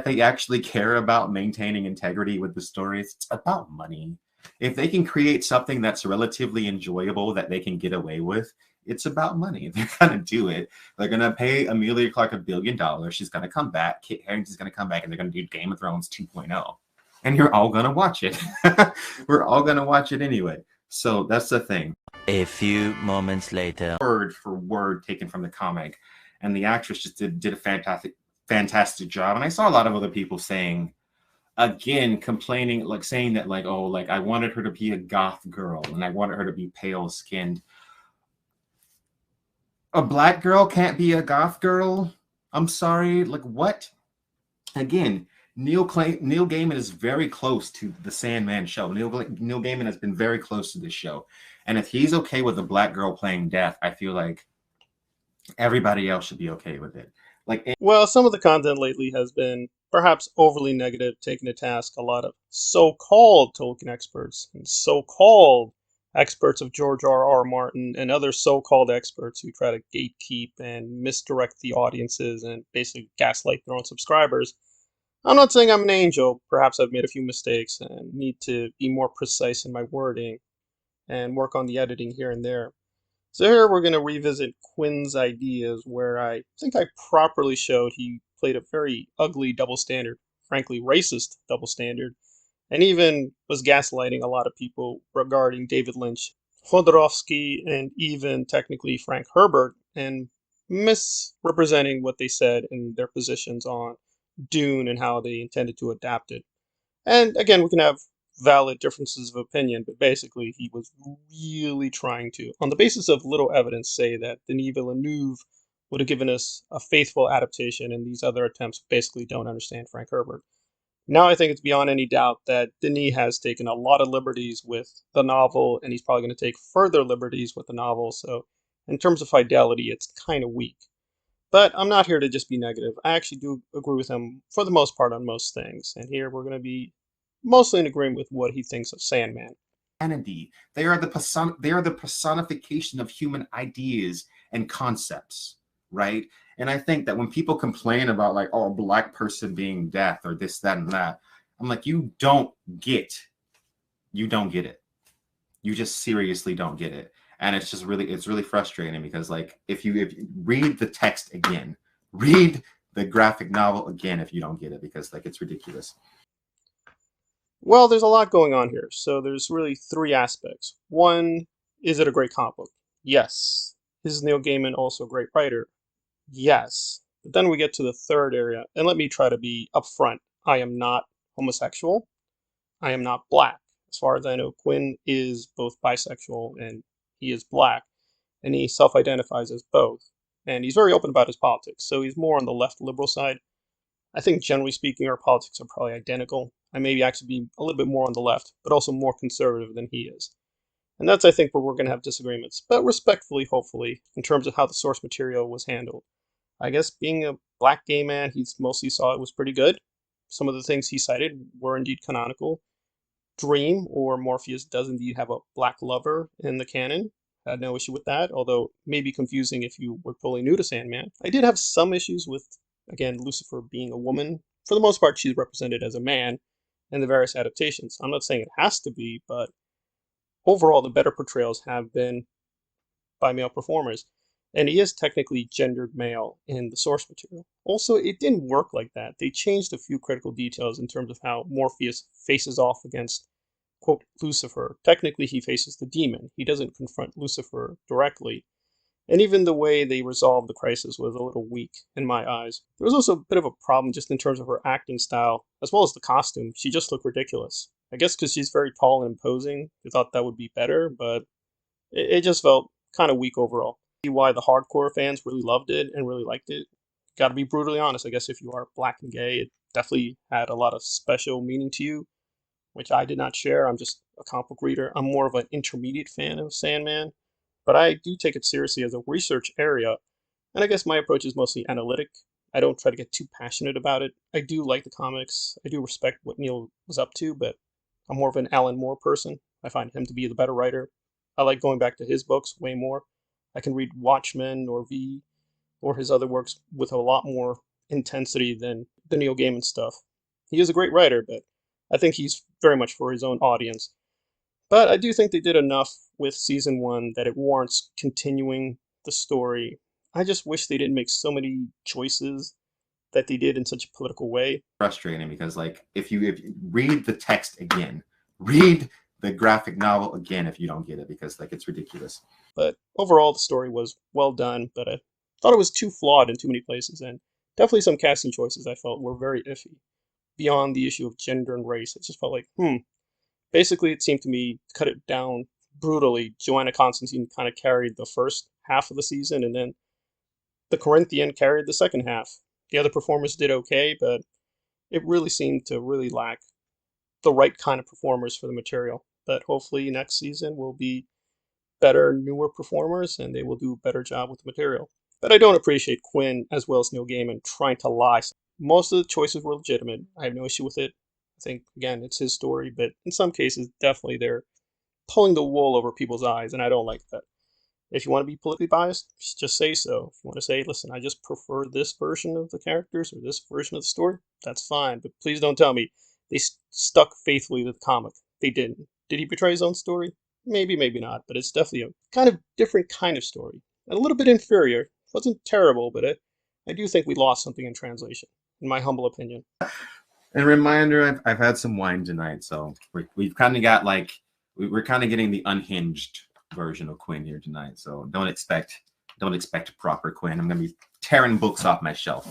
they actually care about maintaining integrity with the stories. It's about money. If they can create something that's relatively enjoyable that they can get away with, it's about money. They're gonna do it. They're gonna pay Amelia Clark $1 billion. She's gonna come back. Kit Harington's gonna come back, and they're gonna do Game of Thrones 2.0. And you're all gonna watch it. We're all gonna watch it anyway. So that's the thing. A few moments later. Word for word taken from the comic, and the actress just did a fantastic job. And I saw a lot of other people saying, again, complaining, like saying that, like, oh, like I wanted her to be a goth girl and I wanted her to be pale skinned. A black girl can't be a goth girl. I'm sorry. Like, what? Again, Neil Gaiman is very close to the Sandman show. Neil Gaiman has been very close to this show, and if he's okay with a black girl playing Death, I feel like everybody else should be okay with it. Like, Well, some of the content lately has been perhaps overly negative, taking to task a lot of so-called Tolkien experts and so-called experts of George R. R. Martin and other so-called experts who try to gatekeep and misdirect the audiences and basically gaslight their own subscribers. I'm not saying I'm an angel. Perhaps I've made a few mistakes and need to be more precise in my wording and work on the editing here and there. So here we're going to revisit Quinn's ideas, where I think I properly showed he played a very ugly double standard, frankly racist double standard, and even was gaslighting a lot of people regarding David Lynch, Jodorowsky, and even technically Frank Herbert, and misrepresenting what they said in their positions on Dune and how they intended to adapt it. And again, we can have valid differences of opinion, but basically he was really trying to, on the basis of little evidence, say that Denis Villeneuve would have given us a faithful adaptation, and these other attempts basically don't understand Frank Herbert. Now I think it's beyond any doubt that Denis has taken a lot of liberties with the novel, and he's probably going to take further liberties with the novel, so in terms of fidelity, it's kind of weak. But I'm not here to just be negative. I actually do agree with him for the most part on most things. And here we're going to be mostly in agreement with what he thinks of Sandman. humanity. They are the personification of human ideas and concepts, right? And I think that when people complain about, like, oh, a black person being Death or this, that, and that, I'm like, you don't get it. You just seriously don't get it. And it's really frustrating because, like, if you read the text again, read the graphic novel again if you don't get it, because, like, it's ridiculous. Well, there's a lot going on here. So there's really three aspects. One, is it a great comic book? Yes. Is Neil Gaiman also a great writer? Yes. But then we get to the third area, and let me try to be upfront. I am not homosexual. I am not black. As far as I know, Quinn is both bisexual and he is black, and he self-identifies as both. And he's very open about his politics, so he's more on the left liberal side. I think generally speaking, our politics are probably identical. I may actually be a little bit more on the left, but also more conservative than he is. And that's, I think, where we're going to have disagreements, but respectfully, hopefully, in terms of how the source material was handled. I guess being a black gay man, he mostly saw it was pretty good. Some of the things he cited were indeed canonical. Dream, or Morpheus, does indeed have a black lover in the canon. I had no issue with that, although maybe confusing if you were fully new to Sandman. I did have some issues with, again, Lucifer being a woman. For the most part, she's represented as a man in the various adaptations. I'm not saying it has to be, but overall, the better portrayals have been by male performers. And he is technically gendered male in the source material. Also, it didn't work like that. They changed a few critical details in terms of how Morpheus faces off against, quote, Lucifer. Technically, he faces the demon. He doesn't confront Lucifer directly. And even the way they resolved the crisis was a little weak in my eyes. There was also a bit of a problem just in terms of her acting style, as well as the costume. She just looked ridiculous. I guess because she's very tall and imposing, they thought that would be better, but it just felt kind of weak overall. See why the hardcore fans really loved it and really liked it. Gotta be brutally honest, I guess if you are black and gay, it definitely had a lot of special meaning to you, which I did not share. I'm just a comic book reader. I'm more of an intermediate fan of Sandman, but I do take it seriously as a research area, and I guess my approach is mostly analytic. I don't try to get too passionate about it. I do like the comics. I do respect what Neil was up to, but I'm more of an Alan Moore person. I find him to be the better writer. I like going back to his books way more. I can read Watchmen or V or his other works with a lot more intensity than the Neil Gaiman stuff. He is a great writer, but I think he's very much for his own audience. But I do think they did enough with season one that it warrants continuing the story. I just wish they didn't make so many choices that they did in such a political way. Frustrating because like if you read the text again, read the graphic novel again if you don't get it, because like it's ridiculous. But overall, the story was well done, but I thought it was too flawed in too many places, and definitely some casting choices I felt were very iffy. Beyond the issue of gender and race, it just felt like, Basically, it seemed to me, cut it down brutally, Joanna Constantine kind of carried the first half of the season, and then the Corinthian carried the second half. The other performers did okay, but it really seemed to really lack the right kind of performers for the material. But hopefully next season will be better, newer performers, and they will do a better job with the material. But I don't appreciate Quinn as well as Neil Gaiman trying to lie. Most of the choices were legitimate. I have no issue with it. I think, again, it's his story, but in some cases, definitely they're pulling the wool over people's eyes, and I don't like that. If you want to be politically biased, just say so. If you want to say, listen, I just prefer this version of the characters or this version of the story, that's fine. But please don't tell me they stuck faithfully to the comic. They didn't. Did he betray his own story? Maybe, maybe not, but it's definitely a kind of different kind of story. And a little bit inferior. It wasn't terrible, but I do think we lost something in translation, in my humble opinion. And a reminder, I've had some wine tonight, so we've kind of got like we're kind of getting the unhinged version of Quinn here tonight. So don't expect proper Quinn. I'm gonna be tearing books off my shelf.